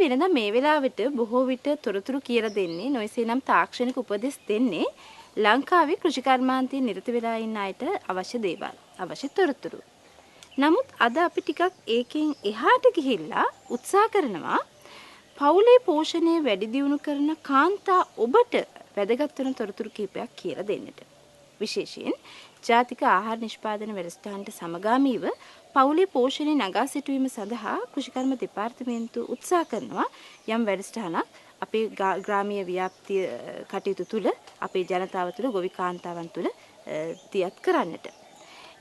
වෙනදා මේ වෙලාවට බොහෝ විට තොරතුරු කියලා දෙන්නේ නොයසේනම් තාක්ෂණික උපදෙස් දෙන්නේ ලංකාවේ කෘෂිකර්මාන්තයේ නිරත වෙලා ඉන්න අයට අවශ්‍ය දේවල්, අවශ්‍ය තොරතුරු. නමුත් අද අපි ටිකක් ඒකෙන් එහාට ගිහිල්ලා උත්සාහ කරනවා පවුලේ පෝෂණය වැඩි දියුණු කරන කාන්තා ඔබට වැදගත් වෙන තොරතුරු කිහිපයක් කියලා දෙන්නට. විශේෂයෙන් ජාතික ආහාර නිෂ්පාදන වැඩසටහනට සමගාමීව පවුලේ පෝෂණය නගා සිටුවීම සඳහා කෘෂිකර්ම දෙපාර්තමේන්තුව උත්සාහ කරනවා යම් වැඩසටහනක් අපේ ග්‍රාමීය ව්‍යාප්තිය කටයුතු තුළ අපේ ජනතාව තුළ ගොවි කාන්තාවන් තුළ තියත් කරන්නට.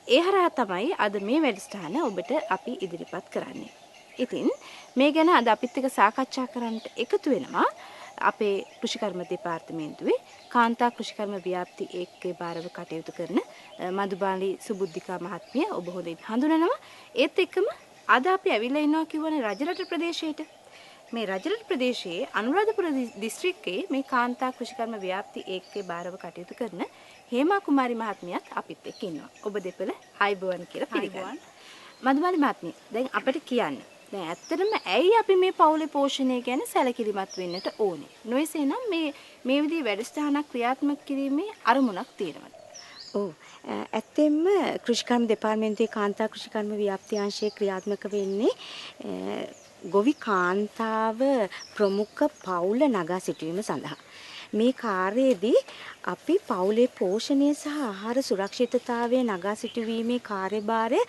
ඒ හරහා තමයි අද මේ වැඩසටහන ඔබට අපි ඉදිරිපත් කරන්නේ. ඉතින් මේ ගැන අද අපිත් එක්ක සාකච්ඡා කරන්නට එකතු වෙනවා අපේ කෘෂිකර්ම දෙපාර්තමේන්තුවේ කාන්තා කෘෂිකර්ම ව්‍යාප්ති ඒකකයේ භාරව කටයුතු කරන මදුබාලි සුබුද්ධිකා මහත්මිය ඔබ හොඳින් හඳුනනවා. ඒත් එක්කම අද අපි ඇවිල්ලා ඉන්නවා කියවනේ රජරට ප්‍රදේශයට. මේ රජරට ප්‍රදේශයේ අනුරාධපුර දිස්ත්‍රික්කයේ මේ කාන්තා කෘෂිකර්ම ව්‍යාප්ති ඒකකයේ භාරව කටයුතු කරන හේමා කුමාරි මහත්මියත් අපිත් එක්ක ඉන්නවා. ඔබ දෙපළ ආයුබෝවන් කියලා පිළිගන්නවා. මදුබාලි මහත්මිය දැන් අපිට කියන්න දැන් ඇත්තටම ඇයි අපි මේ පවුලේ පෝෂණය ගැන සැලකිලිමත් වෙන්නට ඕනේ? නොයසේනම් මේ විදිහේ වැඩසටහනක් ක්‍රියාත්මක කිරීමේ අරමුණක් තියෙනවා. ඔව් ඇත්තෙන්ම කෘෂිකර්ම දෙපාර්තමේන්තුවේ කාන්තා කෘෂිකර්ම ව්‍යාප්ති අංශයේ ක්‍රියාත්මක වෙන්නේ ගොවි කාන්තාව ප්‍රමුඛ පවුල නගා සිටුවීම සඳහා. මේ කාර්යයේදී අපි පවුලේ පෝෂණය සහ ආහාර සුරක්ෂිතතාවය නගා සිටුවීමේ කාර්යභාරය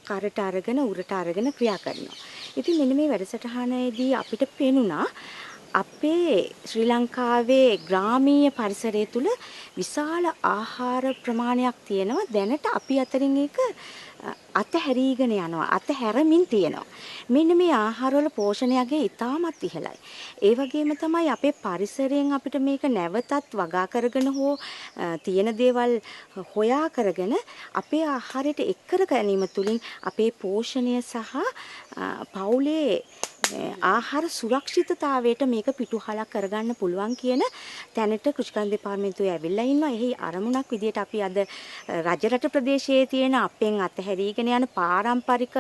කරට අරගෙන උරට අරගෙන ක්‍රියා කරනවා. ඉතින් මෙන්න මේ වැඩසටහනේදී අපිට පේනුණා අපේ ශ්‍රී ලංකාවේ ග්‍රාමීය පරිසරය තුල විශාල ආහාර ප්‍රමාණයක් තියෙනවා. දැනට අපි අතරින් ඒක අතහැරීගෙන යනවා. අතහැරමින් තියෙනවා. මෙන්න මේ ආහාරවල පෝෂණයගේ ඉතාමත් ඉහළයි. ඒ වගේම තමයි අපේ පරිසරයෙන් අපිට මේක නැවතත් වගා කරගෙන හෝ තියෙන දේවල් හොයා කරගෙන අපේ ආහාරයට එක් කර ගැනීම තුළින් අපේ පෝෂණය සහ පවුලේ ආහාර සුරක්ෂිතතාවයට මේක පිටුහලක් කරගන්න පුළුවන් කියන තැනට කෘෂිකර්ම දෙපාර්තමේන්තුවේ ඇවිල්ලා ඉන්නවා. එහි අරමුණක් විදිහට අපි අද රජරට ප්‍රදේශයේ තියෙන අපෙන් අතහැරීගෙන යන පාරම්පරික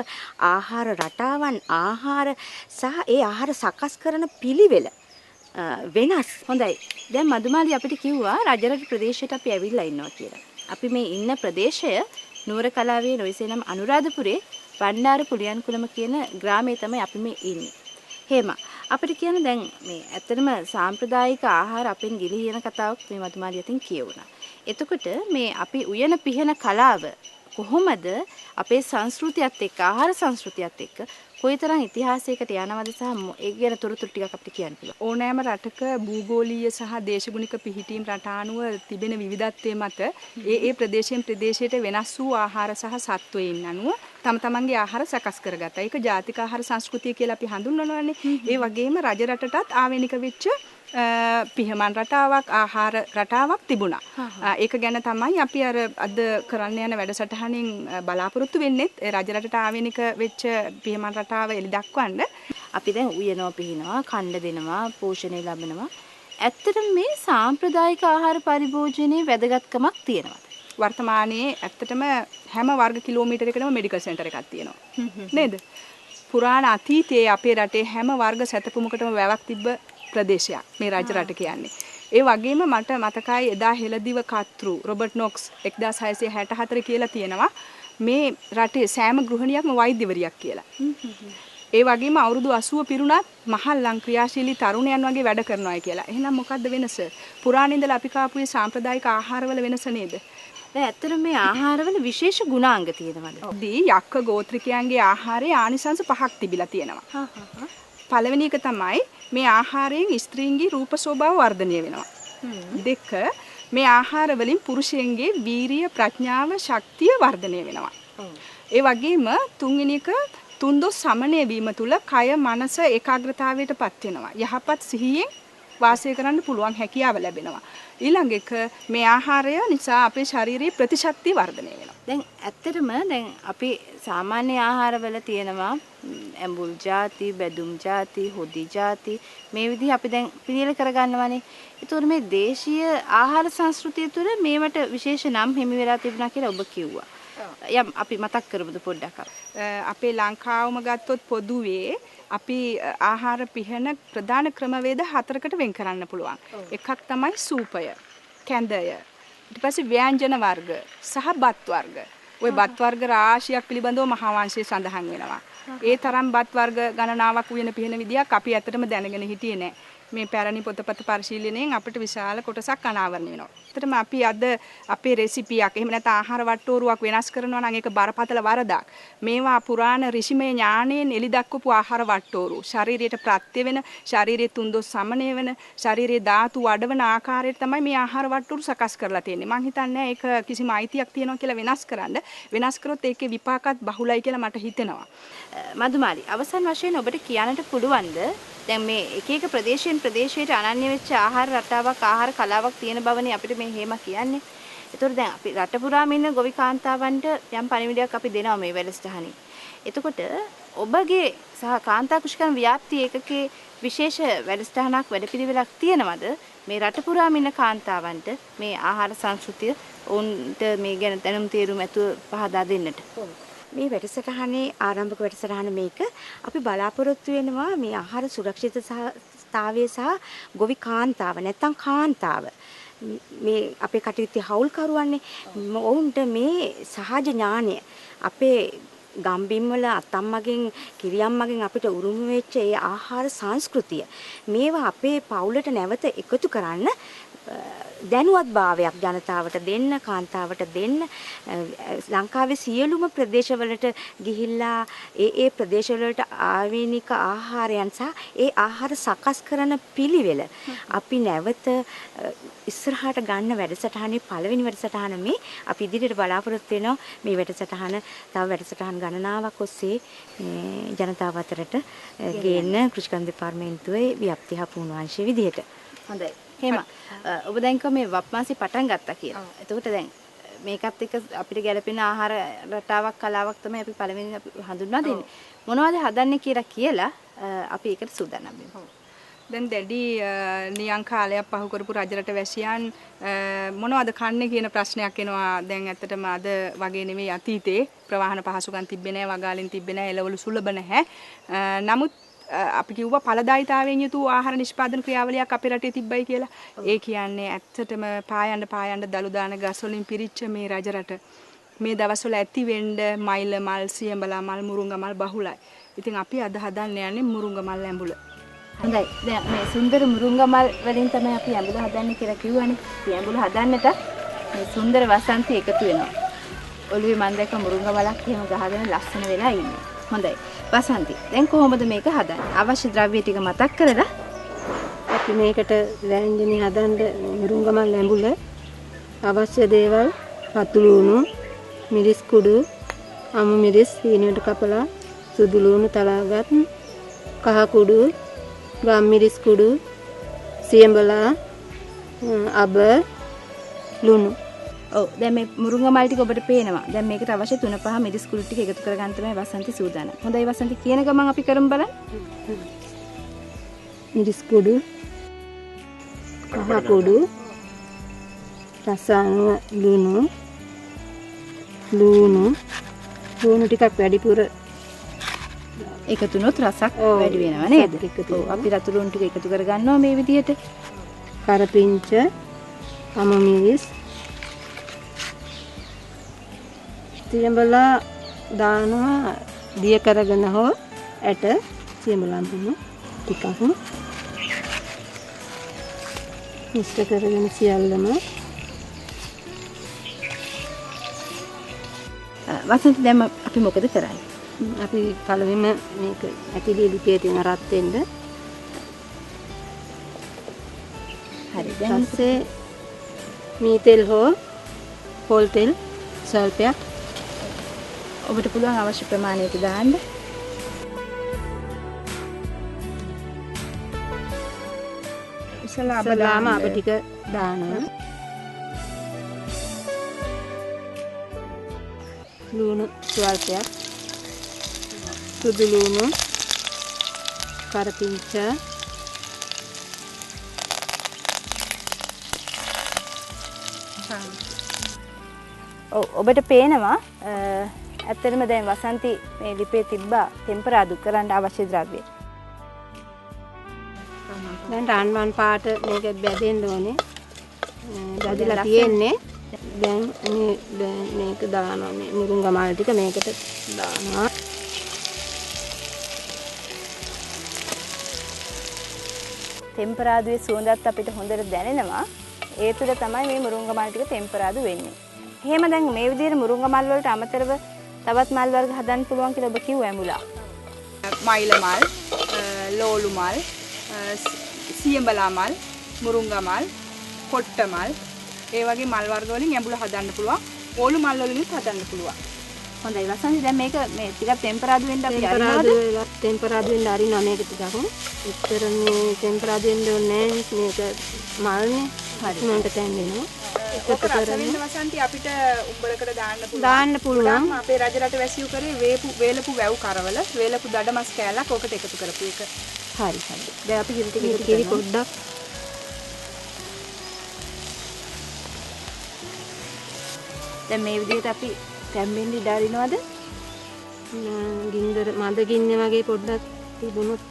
ආහාර රටාවන් ආහාර සහ ඒ ආහාර සකස් කරන පිළිවෙල වෙනස්. හොඳයි. දැන් මදුමාලි අපිට කිව්වා රජරට ප්‍රදේශයට අපි ඇවිල්ලා ඉන්නවා කියලා. අපි මේ ඉන්න ප්‍රදේශය නුවර කලාවේ නොයසේනම් අනුරාධපුරේ බණ්ඩාර පුලියන්කුලම කියන ග්‍රාමයේ තමයි අපි මේ ඉන්නේ. හේම අපිට කියන දැන් මේ ඇත්තටම සාම්ප්‍රදායික ආහාර අපෙන් ගිලිහි යන කතාවක් මේ මතුමාලිය අතින් කියවුණා. එතකොට මේ අපි උයන පිහන කලාව කොහොමද අපේ සංස්කෘතියත් එක්ක ආහාර සංස්කෘතියත් එක්ක කොයිතරම් ඉතිහාසයකට යනවද සහ ඒ ගැන තොරතුරු ටිකක් අපිට කියන්න පුළුවන්. ඕනෑම රටක භූගෝලීය සහ දේශගුණික පිහිටීම් රටානුව තිබෙන විවිධත්වයේ මත ඒ ප්‍රදේශයෙන් ප්‍රදේශයට වෙනස් වූ ආහාර සහ සත්වයින් අනුව තම තමන්ගේ ආහාර සකස් කරගත්තා. ඒක ජාතික ආහාර සංස්කෘතිය කියලා අපි හඳුන්වනවානේ. ඒ වගේම රජ රටටත් ආවේනික වෙච්ච පිහමන් රටාවක් ආහාර රටාවක් තිබුණා. ඒක ගැන තමයි අපි අද කරන්න යන වැඩසටහනින් බලාපොරොත්තු වෙන්නේ. රජ රටට ආවේනික වෙච්ච පිහමන් රටාව එලි දක්වන්න. අපි දැන් උයනවා පිහිනවා, කණ්ඩ දෙනවා, පෝෂණය ලබනවා. ඇත්තටම මේ සාම්ප්‍රදායික ආහාර පරිභෝජනයේ වැදගත්කමක් තියෙනවා. වර්තමානයේ ඇත්තටම හැම වර්ග කිලෝමීටරයකටම මෙඩිකල් සෙන්ටර් එකක් තියෙනවා. නේද? පුරාණ අතීතයේ අපේ රටේ හැම වර්ග සැතපුමකටම වැවක් තිබ්බ ප්‍රදේශයක් මේ රජ රට කියන්නේ. ඒ වගේම මට මතකයි එදා හෙළදිව කතෘ රොබර්ට් නොක්ස් 1664 කියලා තියෙනවා මේ රටේ සෑම ගෘහණියක්ම වෛද්‍යවරියක් කියලා. ඒ වගේම අවුරුදු 80 පිරුණත් මහල්ලං ක්‍රියාශීලී තරුණයන් වගේ වැඩ කරනවා කියලා. එහෙනම් මොකද්ද වෙනස? පුරාණ ඉඳලා අපි කාපු මේ සාම්ප්‍රදායික ආහාරවල වෙනස නේද? දැන් ඇත්තටම මේ ආහාරවල විශේෂ ගුණාංග තියෙනවද? දී යක්ක ගෝත්‍රිකයන්ගේ ආහාරයේ ආනිසංස 5ක් තිබිලා තියෙනවා. පළවෙනි එක තමයි මේ ආහාරයෙන් ස්ත්‍රීන්ගේ රූප ස්වභාව වර්ධනය වෙනවා. දෙක මේ ආහාර වලින් පුරුෂයන්ගේ වීරිය ප්‍රඥාව ශක්තිය වර්ධනය වෙනවා. ඒ වගේම තුන්වෙනි එක තුන්දොස් සමනය වීම තුල කය මනස ඒකාග්‍රතාවයටපත් වෙනවා. යහපත් සිහියෙන් වාසය කරන්න පුළුවන් හැකියාව ලැබෙනවා. ඊළඟ එක මේ ආහාරය නිසා අපේ ශාරීරික ප්‍රතිශක්තිය වර්ධනය වෙනවා. දැන් ඇත්තටම දැන් අපි සාමාන්‍ය ආහාරවල තියෙනවා ඇඹුල් ಜಾති, බැදුම් ಜಾති, හොදි ಜಾති මේ විදිහ අපි දැන් පිළියෙල කරගන්නවානේ. ඒතකොට මේ දේශීය ආහාර සංස්කෘතිය තුළ මේවට විශේෂ නම් හිමි වෙලා තිබුණා කියලා ඔබ කිව්වා. යම් අපි මතක් කරමුද පොඩ්ඩක්. අපේ ලංකාවම ගත්තොත් පොදුවේ අපි ආහාර පිහන ප්‍රධාන ක්‍රමවේද 4කට වෙන් කරන්න පුළුවන්. එකක් තමයි සූපය, කැඳය, ඊට පස්සේ ව්‍යංජන වර්ග සහ බත් වර්ග. ওই බත් වර්ග රාශියක් පිළිබඳව මහා වංශයේ සඳහන් වෙනවා. ඒ තරම් බත් වර්ග ගණනාවක් උයන පිහන විදියක් අපි ඇත්තටම දැනගෙන හිටියේ නෑ. මේ පැරණි පොතපත පරිශීලනයෙන් අපිට විශාල කොටසක් අනාවරණය වෙනවා. ඇත්තටම අපි අද අපේ රෙසිපියක් එහෙම නැත්නම් ආහාර වට්ටෝරුවක් වෙනස් කරනවා නම් ඒක බරපතල වරදක්. මේවා පුරාණ ඍෂිමය ඥාණයෙන් එලි දක්වපු ආහාර වට්ටෝරු. ශරීරයට ප්‍රත්‍ය වෙන, ශරීරයේ තුන්දොස් සමනය වෙන, ශරීරයේ ධාතු වඩවන ආකාරයට තමයි මේ ආහාර වට්ටෝරු සකස් කරලා තියෙන්නේ. මම හිතන්නේ ඒක කිසිම අයිතියක් තියෙනවා කියලා වෙනස් කරන්න. වෙනස් කරොත් ඒකේ විපාකත් බහුලයි කියලා මට හිතෙනවා. මදුමාලි අවසන් වශයෙන් ඔබට කියන්නට පුළුවන්ද දැන් මේ එක එක ප්‍රදේශයට අනන්‍ය වෙච්ච ආහාර රටාවක් ආහාර කලාවක් තියෙන බවනේ අපිට මේ හේම කියන්නේ. ඒතකොට දැන් අපි රට පුරාම ඉන්න ගොවි කාන්තාවන්ට යම් පණිවිඩයක් අපි දෙනවා මේ වැඩසටහනින්. එතකොට ඔබගේ සහ කාන්තා කුෂිකර්ම ව්‍යාප්ති ඒකකේ විශේෂ වැඩසටහනක් වැඩපිළිවෙලක් තියෙනවද මේ රට පුරාම ඉන්න කාන්තාවන්ට මේ ආහාර සංස්කෘතිය උන්ට මේ ගැන දැනුම් තේරුම් ඇතුව පහදා දෙන්නට? මේ වැඩසටහනේ ආරම්භක වැඩසටහන මේක අපි බලාපොරොත්තු වෙනවා මේ ආහාර සුරක්ෂිතතාවය සහ ගොවි කාන්තාව නැත්තම් කාන්තාව මේ අපේ කටයුත්තේ හවුල්කරුවන්නේ ඔවුන්ට මේ සහජ ඥානය අපේ ගම්බිම් වල අත්තම්මගෙන් කිරියම්මගෙන් අපිට උරුම වෙච්ච ඒ ආහාර සංස්කෘතිය මේවා අපේ පවුලට නැවත එකතු කරන්න දැනුවත් භාවයක් ජනතාවට දෙන්න කාන්තාවට දෙන්න ලංකාවේ සියලුම ප්‍රදේශවලට ගිහිල්ලා ඒ ප්‍රදේශවලට ආවේනික ආහාරයන් සහ ඒ ආහාර සකස් කරන පිළිවෙල අපි නැවත ඉස්සරහට ගන්න වැඩසටහනේ පළවෙනි වැඩසටහන මේ අපි ඉදිරියට බලාපොරොත්තු වෙනවා මේ වැඩසටහන තව වැඩසටහන් ගණනාවක් ඔස්සේ ජනතාව අතරට ගේන්න කෘෂිකර්ම දෙපාර්තමේන්තුවේ ව්‍යාප්ති හා පුහුණුවංශයේ විදිහට. හොඳයි. එහෙම ඔබ දැන් කො මේ වප්මාසි පටන් ගත්තා කියලා. එතකොට දැන් මේකත් එක්ක අපිට ගැළපෙන ආහාර රටාවක් කලාවක් තමයි අපි පළවෙනි හඳුන්වා දෙන්නේ. මොනවද හදන්නේ කියලා අපි ඒකට සූදානම් වෙමු. දැන් දැඩි නියං කාලයක් පහු කරපු රජරට වැසියන් මොනවද කන්නේ කියන ප්‍රශ්නයක් එනවා. දැන් ඇත්තටම අද වගේ නෙමෙයි අතීතේ ප්‍රවාහන පහසුකම් තිබ්බේ නැහැ, වගාලින් තිබ්බේ නැහැ, එළවලු සුලභ නැහැ. නමුත් අපි කිව්වා ඵලදායිතාවයෙන් යුතු ආහාර නිෂ්පාදන ක්‍රියාවලියක් අපේ රටේ තිබ්බයි කියලා. ඒ කියන්නේ ඇත්තටම පායන්න දලු දාන ගස් වලින් පිරිච්ච මේ රජරට මේ දවස්වල ඇති වෙන්න මයිල මල්, සියඹලා මල්, මුරුංග මල් බහුලයි. ඉතින් අපි අද හදන්න යන්නේ මුරුංග මල් ඇඹුල. හොඳයි. දැන් මේ සුන්දර මුරුංග මල් වලින් තමයි අපි ඇඹුල හදන්නේ කියලා කිව්වනේ. මේ ඇඹුල හදන්නට මේ සුන්දර වසන්ති එකතු වෙනවා. ඔළුවේ මන් දැක්ක මුරුංග මලක් එහෙම ගහගෙන ලස්සන වෙලා ඉන්නේ. හොඳයි. වසන්ති. දැන් කොහොමද මේක හදන්නේ? අවශ්‍ය ද්‍රව්‍ය ටික මතක් කරලා අපි මේකට වෑංජනේ හදන්න මුරුංග මල් ඇඹුල අවශ්‍ය දේවල් පතු ලුණු, මිරිස් කුඩු, අමු මිරිස් හීනෙට කපලා, සුදු ලුණු තලාගත්, කහ කුඩු, ගම් මිරිස් කුඩු, සියඹලා, අබ, ලුණු. ඔව් දැන් මේ මුරුංග මල් ටික ඔබට පේනවා. දැන් මේකට අවශ්‍ය 3-5 මිරිස් කුඩු ටික එකතු කරගන්න තමයි වසන්ති සූදානම්. හොඳයි වසන්ති කියන ගමන් අපි කරමු බලන්න. මිරිස් කුඩු, කහ කුඩු, රසායන ලුණු ටිකක් වැඩිපුර එකතුනොත් රසක් වැඩි වෙනවා නේද? ඔව් අපි රතු ලුණු ටික එකතු කරගන්නවා මේ විදිහට. කරපිංච, අමු මිරිස් සියඹලා දානවා දිය කරගෙන හෝ ඇට සියඹලා දුන්නු ටිකක් මිශ්‍ර කරගෙන සියල්ලම වසන්ති දැන් අපි මොකද කරන්නේ? අපි පළවෙනිම මේක ඇතිලි ලිපේ තියෙන රත් වෙන්න හරි දැන් ඊපස්සේ මී තෙල් හෝ පොල් තෙල් සල්පයක් ඔබට පුළුවන් අවශ්‍ය ප්‍රමාණයට දාන්න. ඉස්සලාම අප ටික දානවා. ලුණු ස්වල්පයක්, සුදු ලුණු, කරපිංච, ඔබට පේනවා ඇත්තටම දැන් වසන්ති මේ ලිපේ තිබ්බා ටෙම්පරාදු කරන්න අවශ්‍ය ද්‍රව්‍ය. දැන් රන්වන් පාට මේක බැදෙන්න ඕනේ. බැදලා තියෙන්නේ. දැන් මේක දානවා මේ මුරුංගා මල් ටික මේකට දානවා. ටෙම්පරාදුවේ සුවඳත් අපිට හොඳට දැනෙනවා. ඒ තුළ තමයි මේ මුරුංගා මල් ටික ටෙම්පරාදු වෙන්නේ. එහෙම දැන් මේ විදිහට මුරුංගා මල් වලට අමතරව තවත් මල් වර්ග හදන්න පුළුවන් කියලා ඔබ කිව්වා ඇඹුලා. මයිල මල්, ලෝලු මල්, සියඹලා මල්, මුරුංගා මල්, කොට්ට මල්, ඒ වගේ මල් වර්ග වලින් ඇඹුල හදන්න පුළුවන්. ඕලු මල් වලිනුත් හදන්න පුළුවන්. හොඳයි වසන්ති දැන් මේක මේ ටිකක් ටෙම්පරාදු වෙන්න අපි අරිනවද? ටෙම්පරාදු වෙන්න අරිනවා මේක ටිකක්. එච්චර මේ ටෙම්පරාදු වෙන්න ඕනේ මේක මල්නේ. හරි. මේකට තැන් වෙනවා. ඒක රස වෙන්න වසන්ති අපිට උඹලකට දාන්න පුළුවන්. අපේ රජරට වැසියු කරේ වේලපු වැව් කරවල වේලපු දඩමස් කෑල්ලක් ඔකට එකතු කරපු එක. හරි හරි. දැන් අපි කිරි ටික එකතු කිරි කරනවා. පොඩ්ඩක් දැන් මේ විදිහට අපි තැම්බෙන්න ඉඩ අරිනවද? ගින්දර මද ගින්න වගේ පොඩ්ඩක් තිබුණොත්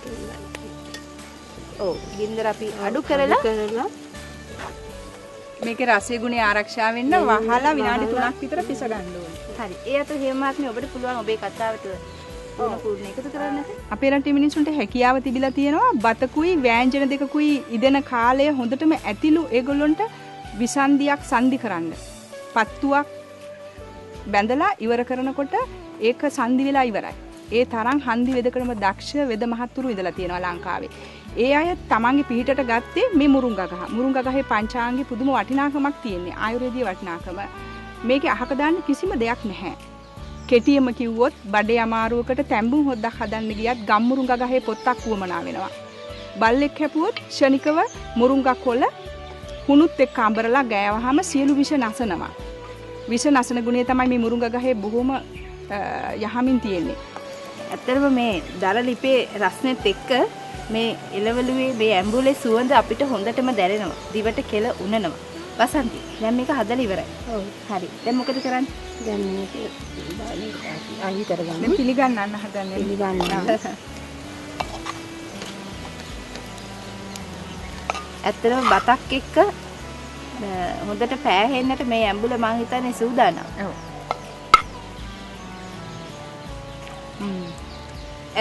ඔව් ගින්දර අපි අඩු කරලා මේකේ රසයේ ගුණය ආරක්ෂා වෙන්න වහලා විනාඩි 3ක් විතර පිස ගන්න ඕනේ. හරි. ඒ අතර හේමාත්මේ ඔබට පුළුවන් ඔබේ කතාවට පූර්ණ එකතු කරන්නට. අපේ රටේ මිනිස්සුන්ට හැකියාව තිබිලා තියෙනවා බතකුයි වෑංජන දෙකකුයි ඉදෙන කාලය හොඳටම ඇතිලු ඒගොල්ලොන්ට විසන්දියක් සංදි කරන්න. පත්තුවක් බැඳලා ඉවර කරනකොට ඒක සංදි වෙලා ඉවරයි. ඒ තරම් හන්දි වෙදකටම දක්ෂ වෙද මහත්තුරු ඉඳලා තියෙනවා ලංකාවේ. ඒ අය තමන්ගේ පිහිටට ගත්තේ මේ මුරුංගා ගහ. මුරුංගා ගහේ පංචාංගයේ පුදුම වටිනාකමක් තියෙන්නේ. ආයුර්වේදීය වටිනාකම. මේකේ අහක දාන්න කිසිම දෙයක් නැහැ. කෙටියම කිව්වොත් බඩේ අමාරුවකට තැඹුම් හොද්දක් හදන්න ගියත් ගම් මුරුංගා ගහේ පොත්තක් වුවමනා වෙනවා. බල්ලෙක් හැපුවොත් ක්ෂණිකව මුරුංගා කොළ හුණුත් එක්ක අඹරලා ගෑවහම සියලු විෂ නැසනවා. විෂ නැසන ගුණය තමයි මේ මුරුංගා ගහේ බොහොම යහමින් තියෙන්නේ. ඇත්තටම මේ දර ලිපේ රස්නෙත් එක්ක මේ එළවලුවේ මේ ඇඹුලේ සුවඳ අපිට හොඳටම දැනෙනවා. දිවට කෙල උනනවා. වසන්ති දැන් මේක හදලා ඉවරයි. ඔව්. හරි. දැන් මොකද කරන්නේ? දැන් මේක අහි කරගන්න. දැන් පිළිගන්නන්න හදන්නේ. පිළිගන්න. ඇත්තටම බතක් එක්ක හොඳට පෑහෙන්නට මේ ඇඹුල මං හිතන්නේ සූදානම්. ඔව්.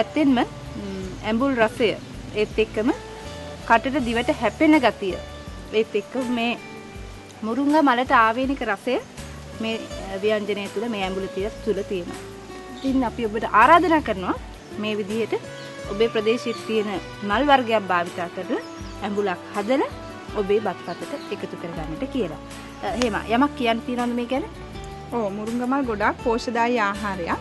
ඇත්තෙන්ම ඇඹුල් රසය ඒත් එක්කම කටට දිවට හැපෙන ගතිය ඒත් එක්ක මේ මුරුංගා මලට ආවේනික රසය මේ ව්‍යංජනය තුළ මේ ඇඹුල තුළ තියෙනවා. ඉතින් අපි ඔබට ආරාධනා කරනවා මේ විදිහට ඔබේ ප්‍රදේශයේ තියෙන මල් වර්ගයක් භාවිතා කරලා ඇඹුලක් හදලා ඔබේ බත්පතට එකතු කරගන්නට කියලා. එහෙම යමක් කියන්න තියෙනවද මේ ගැන? ඔව් මුරුංගා මල් ගොඩාක් පෝෂ්‍යදායී ආහාරයක්.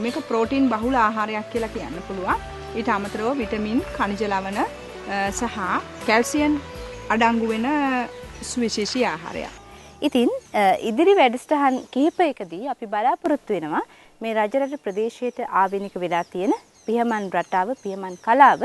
මේක ප්‍රෝටීන් බහුල ආහාරයක් කියලා කියන්න පුළුවන්. ඊට අමතරව විටමින්, khනිජ ලවණ සහ කැල්සියම් අඩංගු වෙන සුවිශේෂී ආහාරයක්. ඉතින් ඉදිරි වැඩසටහන් කිහිපයකදී අපි බලාපොරොත්තු වෙනවා මේ රජරට ප්‍රදේශයට ආවේනික වෙලා තියෙන පියමන් රටාව, පියමන් කලාව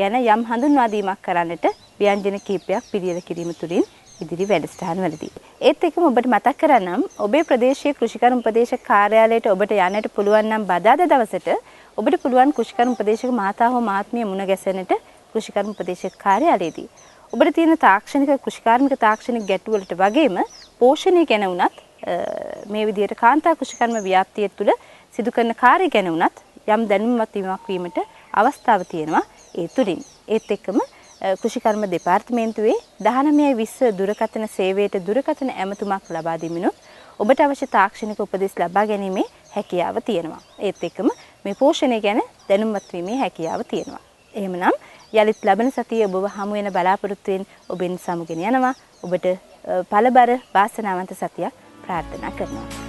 ගැන යම් හඳුන්වා දීමක් කරන්නට ව්‍යංජන කිහිපයක් පිළියෙල කිරීම තුළින් ඉදිරි වැඩසටහන් වලදී. ඒත් එක්කම ඔබට මතක් කරන්නම් ඔබේ ප්‍රදේශීය කෘෂිකර්ම උපදේශක කාර්යාලයට ඔබට යන්නට පුළුවන් නම් බදාදා දවසට ඔබට පුළුවන් කෘෂිකර්ම උපදේශක මහතා හෝ මහත්මිය මුණ ගැසෙන්නට කෘෂිකර්ම උපදේශක කාර්යාලයේදී. ඔබට තියෙන තාක්ෂණික කෘෂිකාර්මික තාක්ෂණික ගැටලු වලට වගේම පෝෂණය ගැන වුණත් මේ විදිහට කාන්තා කෘෂිකර්ම ව්‍යාප්තිය තුළ සිදු කරන කාර්ය ගැන වුණත් යම් දැනුමක් වීමට අවස්ථාව තියෙනවා ඒ තුලින්. ඒත් එක්කම කෘෂිකර්ම දෙපාර්තමේන්තුවේ 1920 දුරකථන සේවයට දුරකථන ඇමතුමක් ලබා දීමිනුත් ඔබට අවශ්‍ය තාක්ෂණික උපදෙස් ලබා ගැනීමේ හැකියාව තියෙනවා. ඒත් එක්කම මේ පෝෂණය ගැන දැනුම්වත් වීමේ හැකියාව තියෙනවා. එහෙමනම් යලිත් ලබන සතියේ ඔබව හමු වෙන බලාපොරොත්තුෙන් ඔබෙන් සමුගෙන යනවා. ඔබට පළබර වාසනාවන්ත සතියක් ප්‍රාර්ථනා කරනවා.